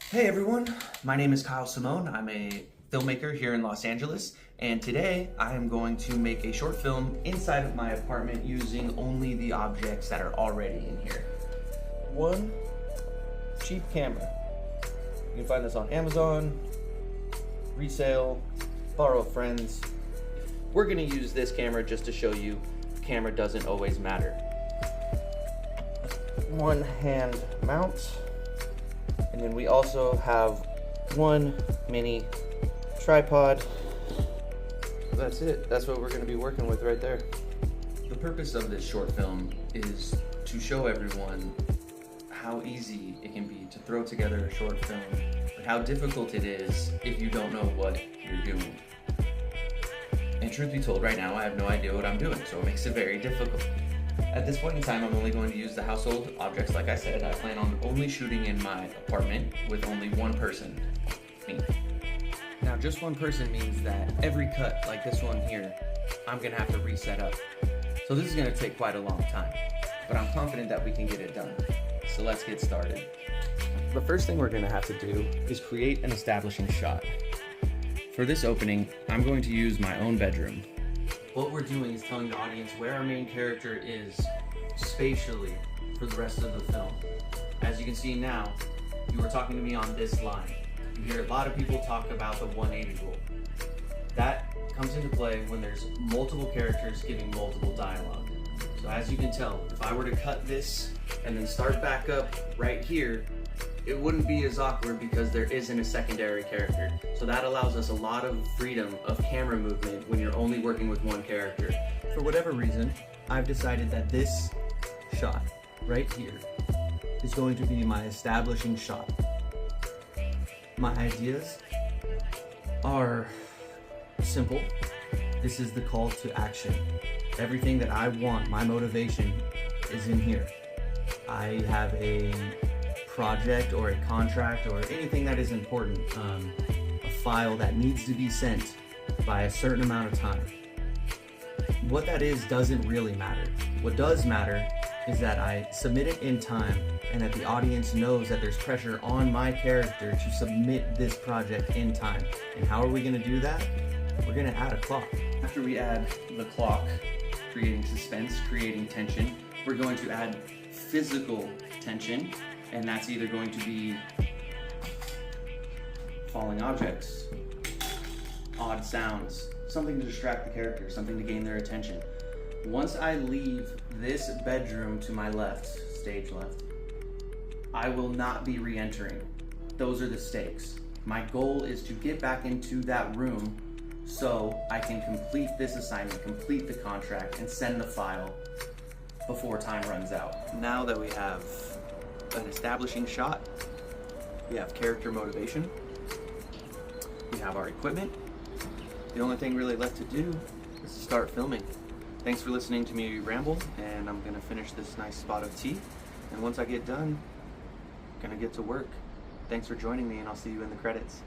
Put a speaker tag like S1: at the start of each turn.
S1: Hey everyone, my name is Kyle Scimone. I'm a filmmaker here in Los Angeles, and today I am going to make a short film inside of my apartment using only the objects that are already in here. One cheap camera. You can find this on Amazon, resale, borrow a friend's. We're gonna use this camera just to show you camera doesn't always matter. One hand mount. And then we also have one mini tripod. That's it. That's what we're going to be working with right there. The purpose of this short film is to show everyone how easy it can be to throw together a short film, but how difficult it is if you don't know what you're doing. And truth be told, right now I have no idea what I'm doing, so it makes it very difficult. At this point in time, I'm only going to use the household objects. Like I said, I plan on only shooting in my apartment with only one person, me. Now, just one person means that every cut, like this one here, I'm gonna have to reset up. So this is gonna take quite a long time, but I'm confident that we can get it done. So let's get started. The first thing we're gonna have to do is create an establishing shot. For this opening, I'm going to use my own bedroom. What we're doing is telling the audience where our main character is spatially for the rest of the film. As you can see now, you were talking to me on this line. You hear a lot of people talk about the 180 rule. That comes into play when there's multiple characters giving multiple dialogue. So as you can tell, if I were to cut this and then start back up right here, it wouldn't be as awkward because there isn't a secondary character. So that allows us a lot of freedom of camera movement when you're only working with one character. For whatever reason, I've decided that this shot right here is going to be my establishing shot. My ideas are simple. This is the call to action. Everything that I want, my motivation, is in here. I have a project or a contract or anything that is important, a file that needs to be sent by a certain amount of time. What that is doesn't really matter. What does matter is that I submit it in time and that the audience knows that there's pressure on my character to submit this project in time. And how are we going to do that? We're going to add a clock. After we add the clock, creating suspense, creating tension, we're going to add physical tension. And that's either going to be falling objects, odd sounds, something to distract the character, something to gain their attention. Once I leave this bedroom to my left, stage left, I will not be re-entering. Those are the stakes. My goal is to get back into that room so I can complete this assignment, complete the contract, and send the file before time runs out. Now that we have an establishing shot, we have character motivation, we have our equipment, the only thing really left to do is to start filming. Thanks for listening to me ramble, and I'm gonna finish this nice spot of tea, and once I get done, I'm gonna get to work. Thanks for joining me, and I'll see you in the credits.